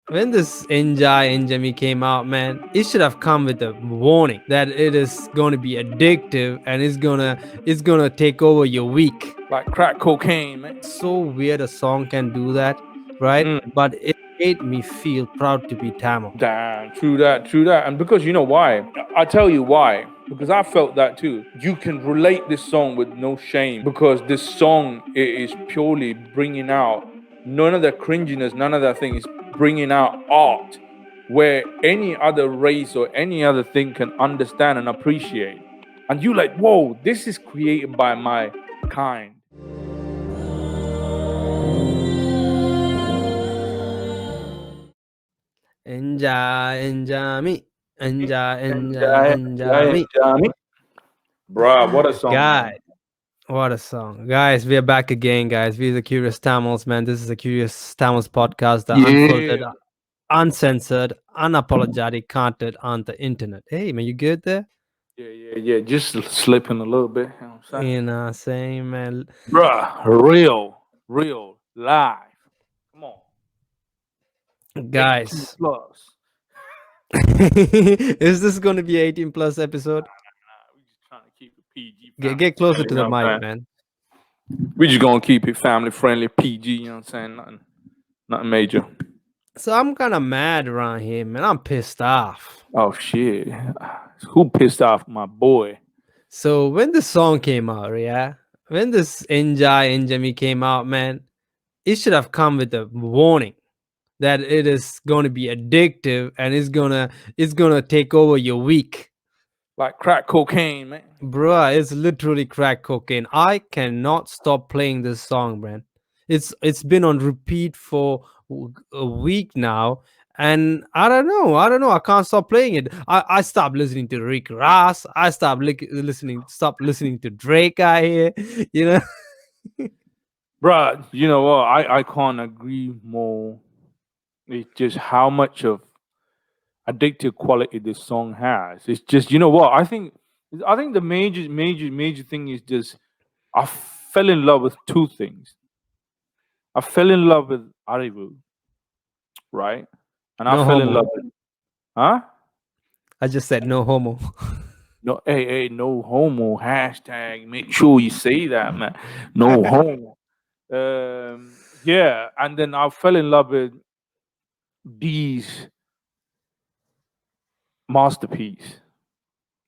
when this Enjoy Enjaami came out, man, it should have come with a warning that it is going to be addictive and it's gonna take over your week. Like crack cocaine, man. So weird a song can do that, right? Mm. But it made me feel proud to be Tamil. Damn, true that, true that. And because you know why? I tell you why. Because I felt that too. You can relate this song with no shame because this song is purely bringing out none of the cringiness, none of that thing. Is bringing out art where any other race or any other thing can understand and appreciate. And you like, whoa, this is created by my kind. Enjoy Enjaami, Enjoy Enjoy, Enjaami. Enjoy. Bruh, what a song, man. Guys, what a song. Guys, we are back again, guys. We are the Curious Tamils, man. This is the Curious Tamils podcast, the unfiltered, Yeah. uncensored, unapologetic content on the internet. Hey, man, you good there? Yeah. Just slipping a little bit. You know what I'm saying? You know what I'm saying, man? Bruh, real, live. Come on. 18 Guys, plus. is this going to be 18 plus episode? We just trying to keep it PG Get family closer friendly, to you the know what I'm mic, saying? man. We just gonna keep it family friendly, PG, you know what I'm saying? Nothing major. So I'm kind of mad around here, man. I'm pissed off. Oh shit. Who pissed off my boy? So when the song came out, yeah, when this Enjoy Enjami came out, man, it should have come with a warning that it is going to be addictive and it's gonna take over your week. Like crack cocaine, man. Bruh, it's literally crack cocaine. I cannot stop playing this song, man. It's been on repeat for a week now, and I don't know. I can't stop playing it. I stopped listening to Rick Ross. I stopped listening to Drake. I hear, you know. Bruh, you know what? I can't agree more. It's just how much of addictive quality this song has. It's just, you know what? I think the major thing is just I fell in love with two things. I fell in love with Arivu, right? And I No fell in homo. love with huh? I just said no homo. No, hey, no homo hashtag. Make sure you say that, man. No homo. Yeah, and then I fell in love with D's masterpiece,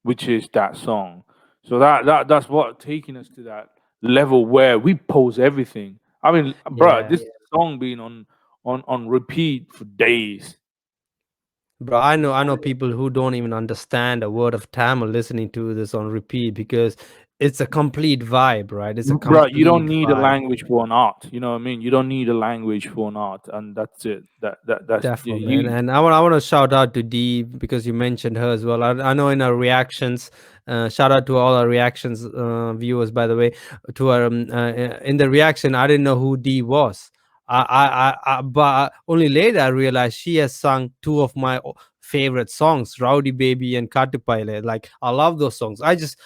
which is that song. So that's what taking us to that level where we pose everything. I mean, bro, Yeah. this song being on repeat for days. Bro, I know people who don't even understand a word of Tamil listening to this on repeat because it's a complete vibe, right? It's a Bro, you don't complete need a vibe. language for an art. You know what I mean? You don't need a language for an art, and that's it. That's Definitely. And, you. and I want to shout out to Dee because you mentioned her as well. I know in our reactions, shout out to all our reactions viewers, by the way, to our in the reaction. I didn't know who Dee was. But only later I realized she has sung two of my favorite songs, Rowdy Baby and Katupaile. Like I love those songs. I just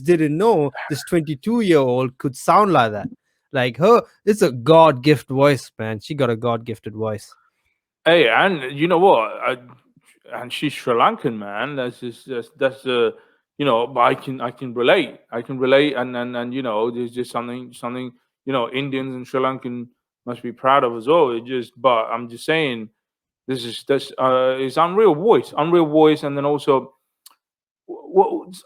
didn't know this 22-year-old could sound like that. Like her, it's a God gift voice, man. She got a God gifted voice. Hey, and you know what? And she's Sri Lankan, man. That's you know. But I can relate. I can relate, and you know, there's just something you know Indians and Sri Lankan must be proud of as well. It just, but I'm just saying, this is unreal voice, and then also,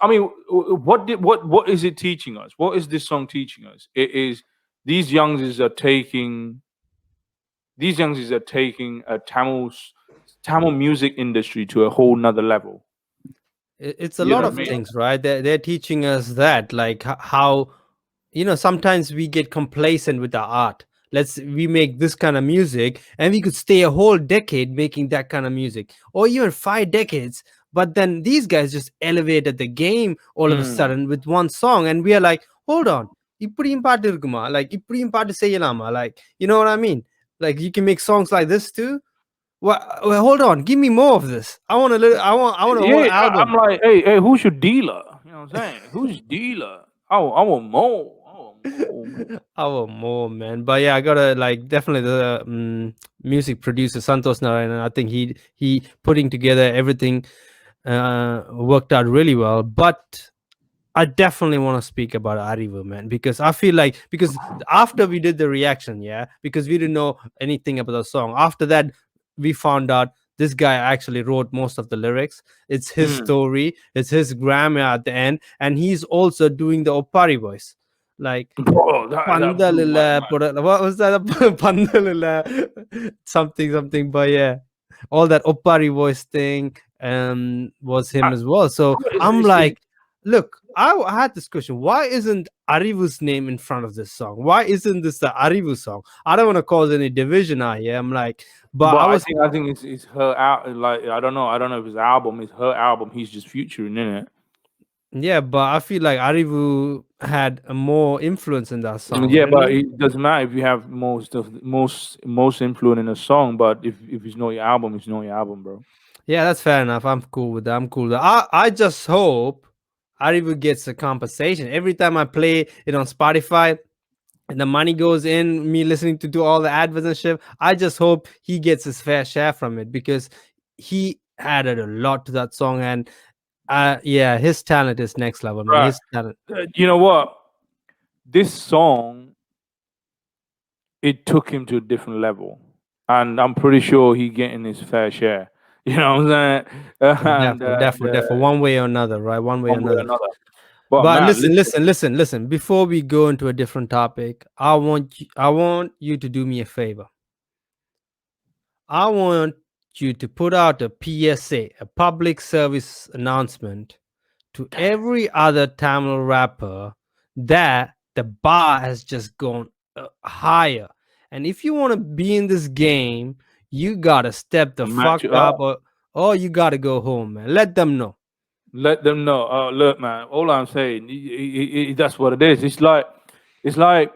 I mean, what is it teaching us? What is this song teaching us? It is these youngsters are taking a Tamil music industry to a whole nother level. It's a You lot know what of I mean? things, right? They're teaching us that, like how sometimes we get complacent with our art. We make this kind of music and we could stay a whole decade making that kind of music, or even 5 decades. But then these guys just elevated the game all of a Mm. sudden with one song, and we are like, hold on, இப்படியும் பாட்டு இருக்குமா? Like இப்படியும் பாட்டு செய்யலாமா? Like, you know what I mean? Like you can make songs like this too. Well, hold on, give me more of this. I want a whole Yeah, album. I'm like, hey, who's your dealer? You know what I'm saying? Who's dealer? I want more. I want home. I want more, man. But yeah, I gotta like definitely the music producer Santos Narayan. I think he putting together everything worked out really well. But I definitely want to speak about Arivu, man, because I feel like because after we did the reaction, yeah, because we didn't know anything about the song. After that, we found out this guy actually wrote most of the lyrics. It's his Mm. story. It's his grammar at the end, and he's also doing the Opari voice, like Bro, that blew my Pandalilla, mind. what was that? Pandalilla, something, something. But yeah, all that Opari voice thing was him I, as well. So bro, I'm like, look, I had this question. Why isn't Arivu's name in front of this song? Why isn't this the Arivu song? I don't want to cause any division out here. I'm like, but but I I was, think it's her out. Like I don't know if it's album. It's her album. He's just featuring in it. yeah, but I feel like Arivu had a more influence in that song, Yeah, didn't but he? it doesn't matter if you have most influence in a song. But if it's not your album, it's not your album, bro. Yeah, that's fair enough. I'm cool with that. I'm cool with that. I just hope Arivu gets a compensation. Every time I play it on Spotify and the money goes in, me listening to do all the adverts and shit, I just hope he gets his fair share from it because he added a lot to that song. And yeah, his talent is next level, man. Right. His talent. You know what? This song, it took him to a different level, and I'm pretty sure he getting his fair share. You know what I'm saying? Definitely, definitely, definitely. One way or another, right? One way or One way or another. another. But But man, listen, listen, listen, listen, listen. Before we go into a different topic, I want you to do me a favor. I want you to put out a PSA, a public service announcement to every other Tamil rapper that the bar has just gone higher. And if you want to be in this game, you got to step the match fuck it up up. or you got to go home, man. Let them know. Let them know. Look, man. All I'm saying, that's what it is. It's like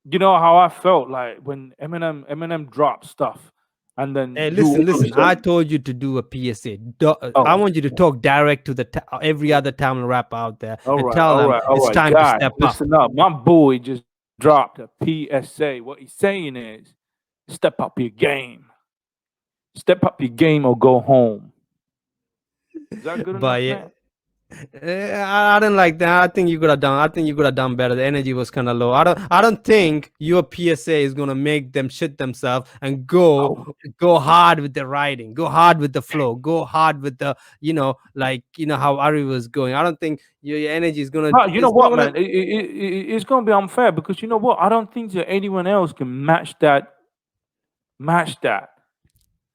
you know how I felt like when Eminem dropped stuff, and then Hey, you listen, all of a listen. I sudden, told you to do a PSA. I oh, want you to talk direct to the every other Tamil rapper out there and tell them all it's right, time to guys, step up. listen up. My boy just dropped a PSA. What he's saying is, step up your game. Step up your game or go home. Is that good enough, But yeah, man? I didn't like that. I think you could have done. I think you could have done better. The energy was kind of low. I don't think your PSA is gonna make them shit themselves and Oh, go hard with the writing, go hard with the flow, go hard with the like how Ari was going. I don't think your energy is gonna. but you know It's not what, gonna. man? It's gonna be unfair because you know what? I don't think that anyone else can match that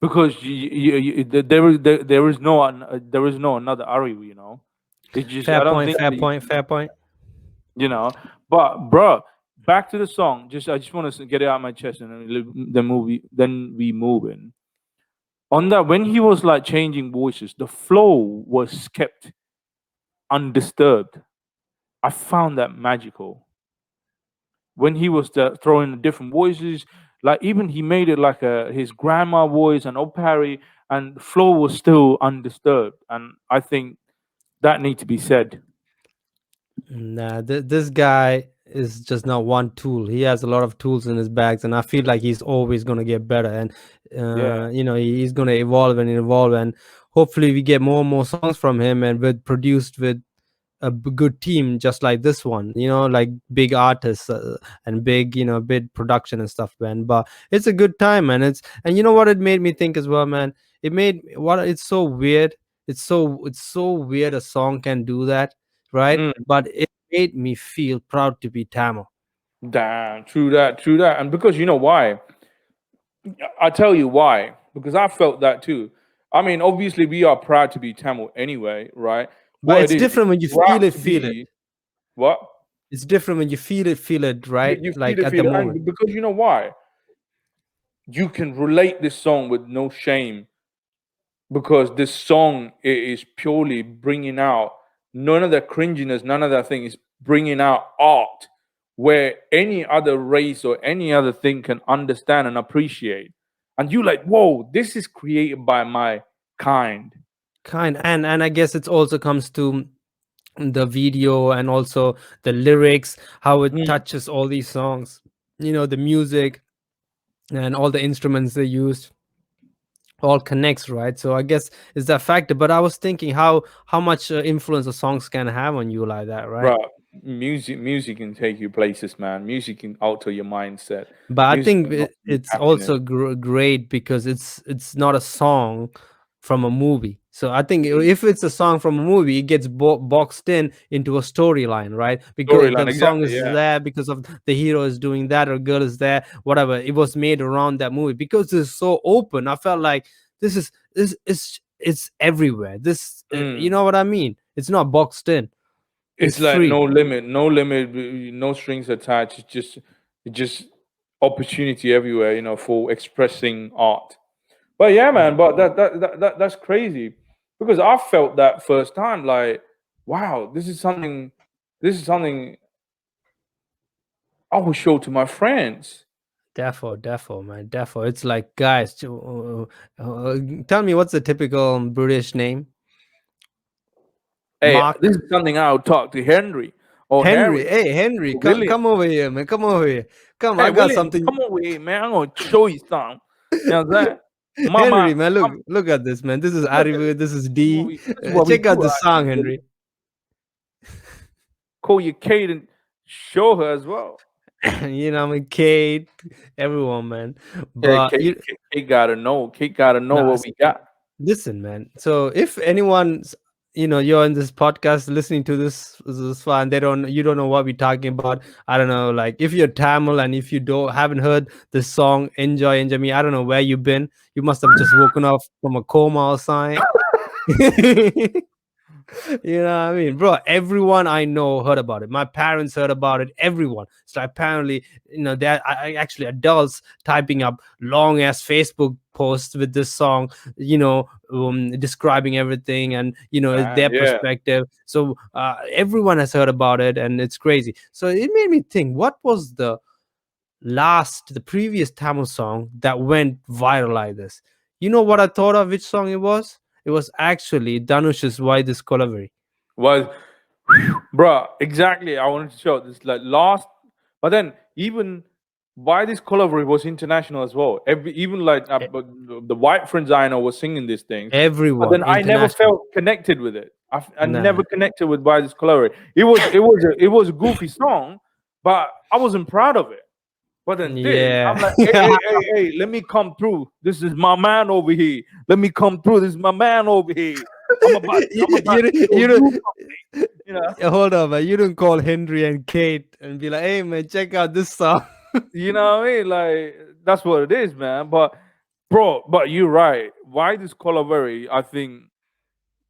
because there is no another Ariwu, you know. It's just Fair I don't point. think Fair that, point. Fair point. you know. But bro, back to the song. I just want to get it out of my chest and then we move in. On that, when he was like changing voices, the flow was kept undisturbed. I found that magical. When he was throwing the different voices, like even he made it like his grandma voice and Opari, and the flow was still undisturbed. And I think that need to be said. Nah, this guy is just not one tool. He has a lot of tools in his bags, and I feel like he's always gonna get better. And Yeah. he's gonna evolve and evolve, and hopefully we get more and more songs from him, and with produced with a good team, just like this one. Like big artists and big, big production and stuff, man. But it's a good time, man. And you know what it made me think as well, man. It's so weird. It's so weird a song can do that, right? Mm, But it made me feel proud to be Tamil. damn, true that, true that. And because you know why? I tell you why. Because I felt that too. I mean, obviously we are proud to be Tamil anyway, right? But What it it's is, different when you rap feel it, to feel it. be what? It's different when you feel it, right? You Like at the feel it, moment. and because you know why? You can relate this song with no shame because this song is purely bringing out none of the cringiness, none of that thing is bringing out art where any other race or any other thing can understand and appreciate. And you like, whoa, this is created by my kind. And I guess it also comes to the video and also the lyrics, how it Mm, touches all these songs, the music and all the instruments they used all connects, right? So I guess it's that factor. But I was thinking how much influence the songs can have on you like that, right? bro, music can take you places, man. Music can alter your mindset. But I Music think can offer you it's happiness. also great because it's not a song from a movie. So I think Mm. if it's a song from a movie, it gets boxed in into a storyline, right? Because Storyline, the song exactly. is Yeah. there because of the hero is doing that or girl is there, whatever. It was made around that movie because it's so open. I felt like it's everywhere. This, you Mm. know what I mean? It's not boxed in. It's It's like free. no limit, no strings attached. It's just opportunity everywhere, for expressing art. But yeah, Mm. man, but that's crazy because I felt that first time, like, wow, this is something I will show to my friends. Defo, man, defo. It's like, guys, tell me what's the typical British name? Hey, Mark, this is something I'll talk to Henry or Henry. Harry Hey, Henry, or come William. come over here, man. Come over here. Come, I Hey, got William, something. come over here, man. I'm gonna show you something. You know what I'm saying? Henry, Mama, man, look, come look at this, man. This is look at Arivu. this. This is This is what D. we Check out do this out song, here, William. Henry. Call your Kate and show her as well. I mean, Kate, everyone, man. Yeah, But Kate gotta know. Kate gotta know nah, what we got. listen, man. So if anyone's, you're in this podcast listening to this far and you don't know what we're talking about. I don't know, like if you're Tamil and if you don't haven't heard the song Enjoy Enjaami, I don't know where you've been. You must have just woken up from a coma or something. You know what I mean, bro? Everyone I know heard about it. My parents heard about it. Everyone. So apparently, there actually adults typing up long ass Facebook posts with this song, describing everything and Man, their yeah. perspective. So everyone has heard about it, and it's crazy. So it made me think, what was the previous Tamil song that went viral like this? You know what I thought of? Which song it was? It was actually Dhanush's "Why This Kolaveri." Was bruh, exactly. I wanted to show this like last, but then even why this Kolaveri was international as well. Even like E- but the white friends I know were singing these things, but Everyone then I never international. felt connected with it. I Nah. never connected with why this Kolaveri. It was a goofy song, but I wasn't proud of it. But then this, Yeah. I'm like, hey, hey, hey, hey, let me come through. This is my man over here. Let me come through. This is my man over here. you, I'm about to you, show you you don't something. You know. hold on, man. You don't call Henry and Kate and be like, "Hey, man, check out this song." You know what I mean? Like that's what it is, man. But bro, but you're right. Why this Colaveri? I think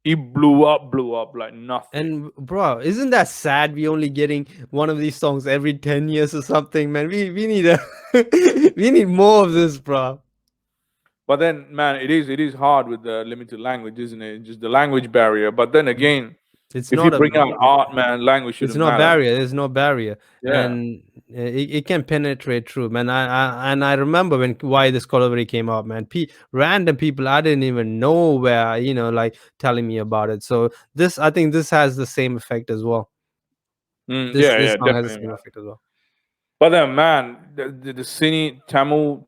he blew up like nothing. And bro, isn't that sad? We only getting one of these songs every 10 years or something, man. We need a we need more of this, bro. But then, man, it is hard with the limited language, isn't it? Just the language barrier. But then again, It's if you not a bring out art, man, language it's shouldn't no matter. barrier. There's no barrier, Yeah. and it can penetrate through, man. I remember when why this Call came out, man. Random people I didn't even know were like telling me about it. So I think this has the same effect as well. Yeah, This yeah, song has the definitely, same man. effect as well. But then, man, the cine Tamil,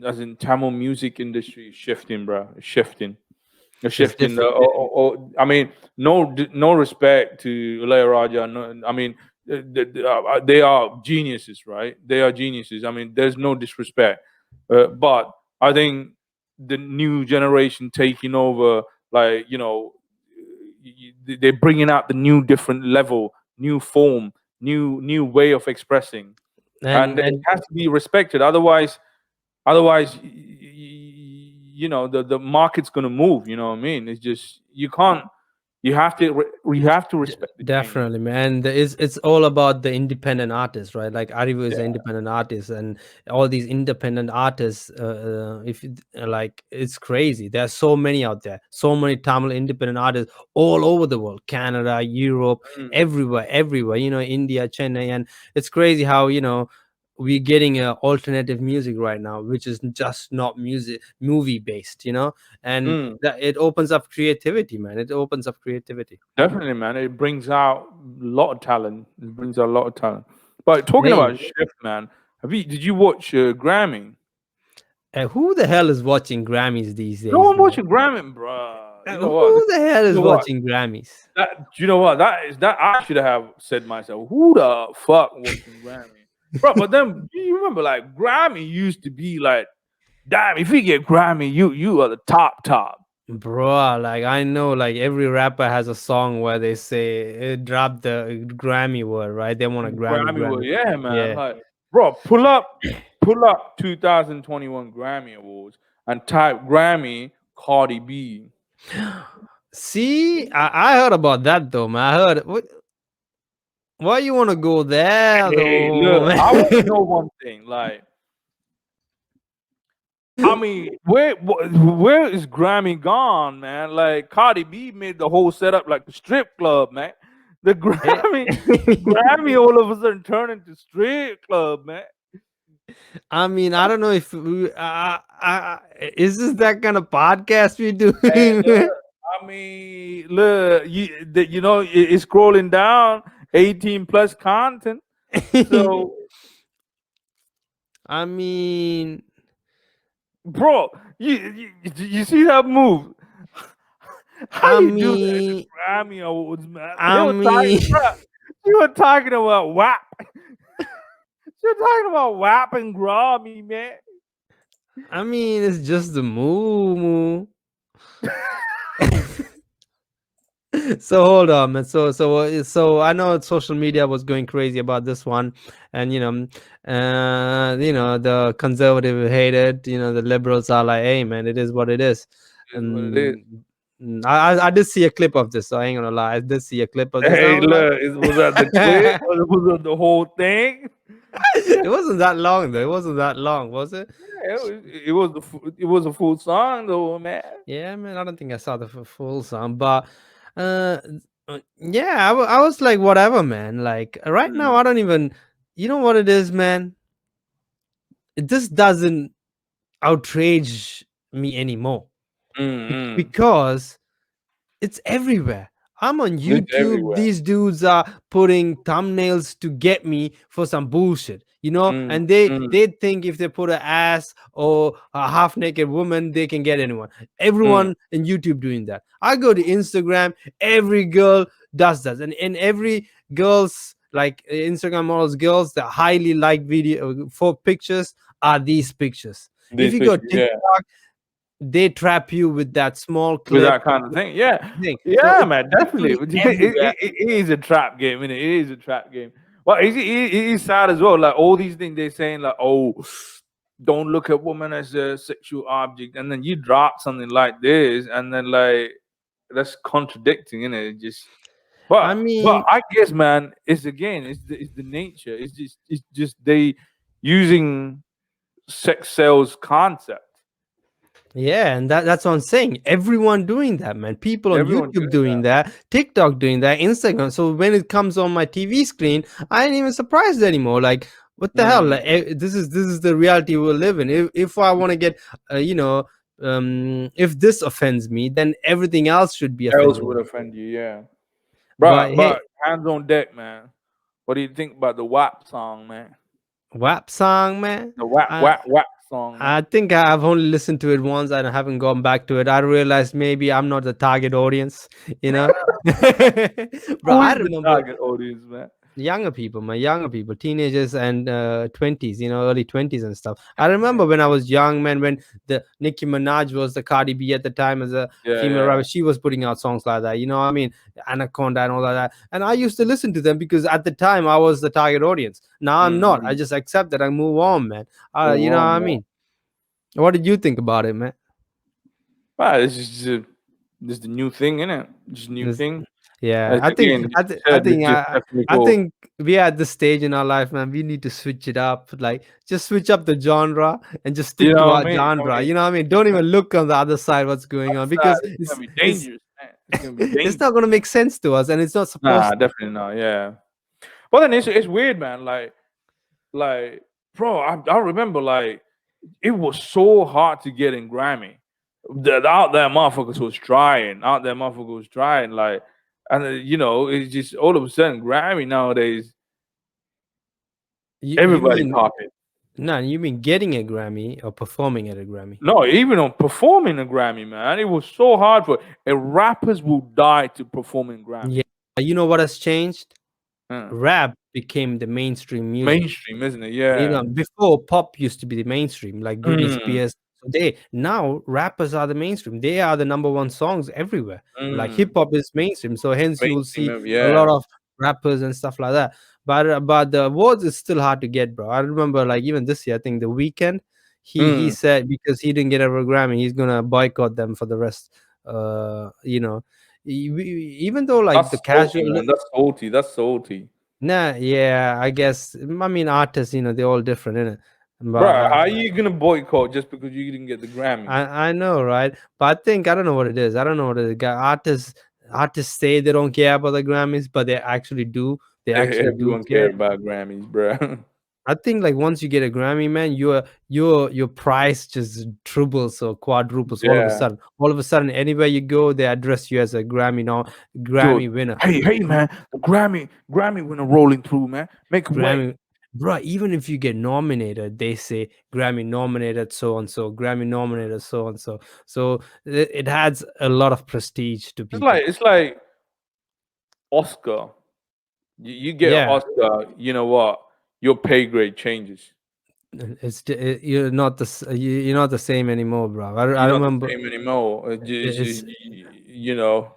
as in Tamil music industry is shifting, bro. It's shifting. A It's shift in the. different. I mean, no respect to Raja. No, I mean, they are geniuses, right? They are geniuses. I mean, there's no disrespect, but I think the new generation taking over, like they're bringing out the new, different level, new form, new way of expressing, and it And has to be respected. Otherwise the market's going to move. You know what I mean? It's just you can't. You have to respect the change. definitely, man. It's all about the independent artists, right? Like Arivu is an Yeah. independent artist, and all these independent artists. If like, it's crazy. There are so many out there, so many Tamil independent artists all over the world, Canada, Europe, Mm. everywhere. India, Chennai, and it's crazy how we're getting alternative music right now, which is just not music movie based, and Mm, that it opens up creativity, man. It opens up creativity. definitely, man. It brings out a lot of talent. It brings out a lot of talent. But talking Hey, about shift, man, did you watch Grammy? who the hell is watching Grammys these No days, one man? watching Grammy, bruh. You know what? Who the hell You is know what? watching Grammys? You know what? That I should have said myself. Who the fuck watching Grammy, bro? But then you remember, like Grammy used to be like, damn, if you get Grammy, you are the top. Bro, like I know, like every rapper has a song where they say drop the Grammy word, right? They want a Grammy, Grammy was, Grammy. yeah, man. Yeah. Like, bro, pull up 2021 Grammy Awards and type Grammy Cardi B. See, I heard about that though, man. I heard. Why you want to go there Hey, though, look, I want to man? know one thing. Like, I mean, where is Grammy gone, man? Like Cardi B made the whole setup like a strip club, man. The Eh, Grammy all of a sudden turned into strip club, man. I mean, I don't know if is this that kind of podcast we Hey, look, doing? I mean, look, it's scrolling down, 18 plus content. So, I mean, bro, you see that move? How I you do that in the mean, Grammy Awards, man? They I were talking, mean, bro. You were talking about WAP. You're talking about WAP and Grammy, man. I mean, it's just the move. So hold on, man. So I know social media was going crazy about this one, and the conservative hate it. The liberals are like, "Hey, man, it is what it is." Is what it is. And I did see a clip of this, so I ain't gonna lie. I did see a clip of this. I Hey, was like, look, was that the clip or was that the whole thing? it wasn't that long though. It wasn't that long, was it? Yeah, it was a full song though, man. Yeah, man. I don't think I saw the full song, but uh, yeah, I was like, whatever, man. Like right now, Mm, I don't even. You know what it is, man. This doesn't outrage me anymore mm. because it's everywhere. I'm on It's YouTube. everywhere. These dudes are putting thumbnails to get me for some bullshit, Mm, and they mm, they think if they put an ass or a half naked woman, they can get anyone. mm. Everyone in YouTube doing that. I go to Instagram, every girl does that, and every girls like Instagram models, girls that highly like video for pictures are these pictures. If These you go pictures, yeah. TikTok, they trap you with that small With clip that kind of thing. Yeah. thing. So Yeah, it's man, definitely. literally everywhere. It is a trap game, innit? It is a trap game. Well, it is sad as well. Like all these things they're saying, like, oh, don't look at women as a sexual object, and then you drop something like this, and then like that's contradicting, innit? Just I but mean, I guess, man, it's the nature. It's just they using sex sales concept. yeah, and that's what I'm saying. Everyone doing that, man. People on Everyone YouTube doing doing that. that, TikTok doing that, Instagram. So when it comes on my TV screen, I ain't even surprised anymore. Like, what the hell? Like, Mm. this is the reality we live in. If I want to get, if this offends me, then everything else should be Else offending would me. offend you, yeah. But But hey, hands on deck, man. What do you think about the WAP song, man? WAP song, man. The WAP I WAP WAP song, man. I think I've only listened to it once and I haven't gone back to it. I realized maybe I'm not the target audience, you know. Bro, Who I is the remember target audience, man? younger people, my younger people, teenagers and 20s, early 20s and stuff. I remember when I was young, man, when the Nicki Minaj was the Cardi B at the time as a Yeah, female yeah. rapper, she was putting out songs like that, I mean, Anaconda and all of that. And I used to listen to them because at the time I was the target audience. Now I'm not. I Mm-hmm. just accept that I move on, man. You Move know what I on, man. mean? What did you think about it, man? Wow, this is the new thing, innit? Just a new This- thing. yeah, As again, just you I said, it's think just definitely I cool. think we are at the stage in our life, man. We need to switch it up, like just switch up the genre and just You stick to know our what I mean? I genre. mean, You know what I mean? Don't even look on the other side what's going on because it's gonna be it's dangerous, man. It's gonna be it's dangerous. not gonna make sense to us, and it's not Nah, supposed to. definitely not. Yeah. Well, then it's weird, man. Like bro, I remember like it was so hard to get in Grammy. The out there motherfuckers was trying. Out there motherfuckers was trying. Like, and it's just all of a sudden Grammy nowadays You everybody mean popping. no? You mean getting a Grammy or performing at a Grammy? No, even on performing a Grammy, man, it was so hard for rappers will die to perform in Grammy. Yeah. You know what has changed? Huh. Rap became the mainstream music. Mainstream, isn't it? You Yeah. know, before pop used to be the mainstream, like Britney Mm, Spears. So they now rappers are the mainstream. They are the number one songs everywhere. Like hip mm. hop is mainstream, so hence you will see a lot Yeah. of rappers and stuff like that. But the awards is still hard to get, bro. I remember like even this year, I think the weekend, he Mm. said because he didn't get a Grammy, he's gonna boycott them for the rest. You know, even though like That's the salty, casual man. That's salty. That's salty. Nah, yeah, I guess. I mean, artists, they're all different, innit? But Bro, how are you gonna boycott just because you didn't get the Grammy? I know, right? But I don't know what it is. I don't know what it is. Artists say they don't care about the Grammys, but they actually do. They actually do Everyone care. care about Grammys, bro. I think like once you get a Grammy, man, your price just triples or quadruples all of a Yeah. sudden. All of a sudden, anywhere you go, they address you as a Dude, Grammy winner. hey, man, the Grammy winner rolling through, man. Make way. Grammy, bro. Even if you get nominated, they say Grammy nominated so and so, Grammy nominated so and so. So it adds a lot of prestige to It's people. like it's like Oscar. You get an Yeah, Oscar, you know what? Your pay grade changes. you're not you're not the same anymore, bro. I You're not the remember same anymore. it's You know,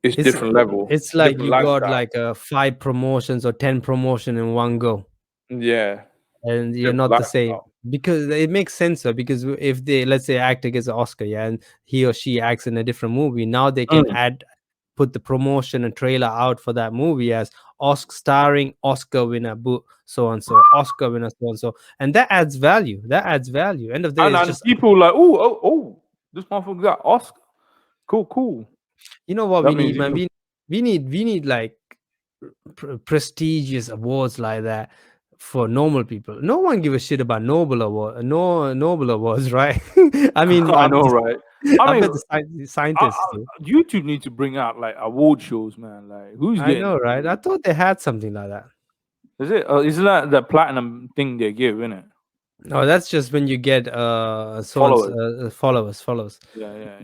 it's it's different level, it's like different you got lifestyle. like 5 promotions or 10 promotion in one go. Yeah, And you're different not the same lifestyle. because it makes sense, sir, because if they, let's say, actor gets an Oscar, yeah, and he or she acts in a different movie, now they can Mm. put the promotion and trailer out for that movie as Oscar starring Oscar winner, so and so, Oscar winner, so and so, and that adds value. End of the day, it's And just, people like, this motherfucker got Oscar. Cool. what That we means need, he man. must. We need like prestigious awards like that for normal people. No one give a shit about Nobel awards, right? I mean, I know, right? I I mean, bet the scientists do. YouTube need to bring out like award shows, man. Like, who's I getting know, right? I thought they had something like that. is it? Isn't that the platinum thing they give? Isn't it? No, that's just when you get so and Followers. followers. Yeah.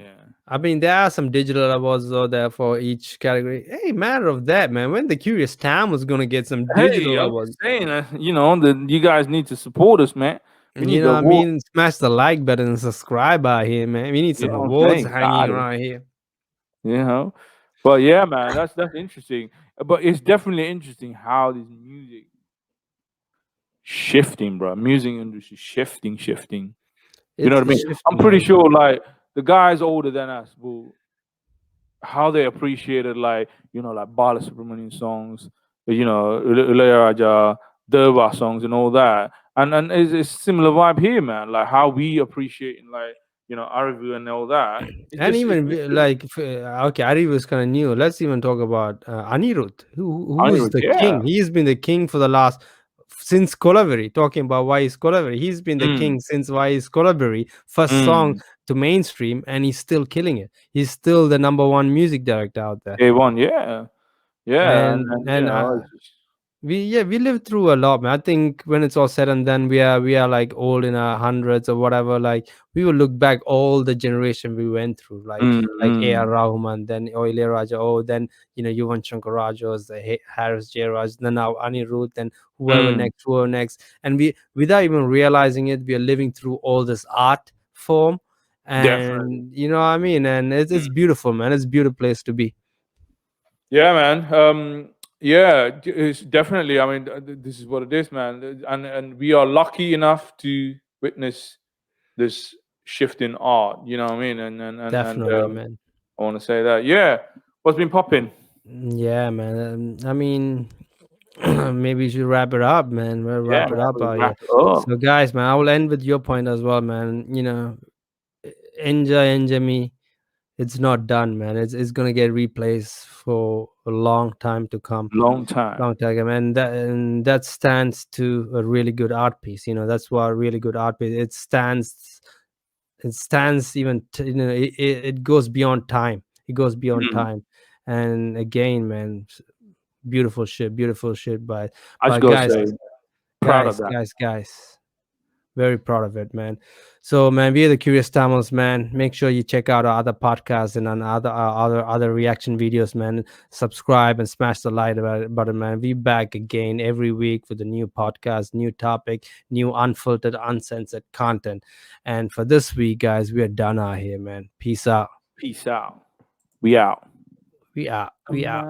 I mean, there are some digital awards out there for each category. Hey, matter of that, man. When the Curious Town was gonna get some Hey, digital I'm awards. just saying, that you guys need to support us, man. We You need know the what I award. mean? Smash the like button and subscribe out here, man. We need You some know what I'm awards saying? hanging Got it. around here. You know, but yeah, man, that's interesting. But it's definitely interesting how this music shifting, bro. Music industry shifting. You know what I It's mean? I'm shifting, pretty man. sure, like the guys older than us will how they appreciated like like Bala Subramanian songs, Ilayaraja, Durba songs and all that. And it's similar vibe here, man. Like how we appreciate like Arivu and all that. It's And just it's even just like, okay, Arivu is kind of new. Let's even talk about Anirudh, who is Anirudh, the yeah. king. He's been the king for the last since Kolaveri. Talking about why is Kolaveri, he's been the Mm, king since why is Kolaveri. First song mm. to mainstream, and he's still killing it. He's still the number one music director out there. A1, yeah. Yeah, and, And and and it's just, we lived through a lot, man. I think when it's all said and done, we are like old in our hundreds or whatever. Like we will look back all the generation we went through, like A.R. mm. Rahman, then Raja, then Yuvan Shankar Rajas, the Harris J. Raj, then now Anirudh, and Mm. whoever next, and we without even realizing it, we are living through all this art form, Definitely. and you know what I mean. And it's Mm. beautiful, man. It's a beautiful place to be. Yeah, man. Yeah, it's definitely. I mean, this is what it is, man. And we are lucky enough to witness this shift in art. You know what I mean? And Definitely, man. I want to say that. Yeah, what's been popping? Yeah, man. I mean, maybe you should wrap it up, man. We'll Yeah, wrap it man. up We'll out wrap here. it up. So, guys, man, I will end with your point as well, man. Enjoy Enjaami. It's not done, man. It's gonna get replaced for a long time to come. Long time. Long time, and that stands to a really good art piece. That's what a really good art piece. It stands even it goes beyond time. It goes beyond Mm. time. And again, man, beautiful shit I just by gotta guys, say, proud of guys, that. guys, guys. Very proud of it, man. So, man, we are the Curious Tamils, man. Make sure you check out our other podcasts and on other reaction videos, man. Subscribe and smash the button, man. We back again every week with a new podcast, new topic, new unfiltered, uncensored content. And for this week, guys, we are done out here, man. Peace out. Peace out. We out. We out. We out.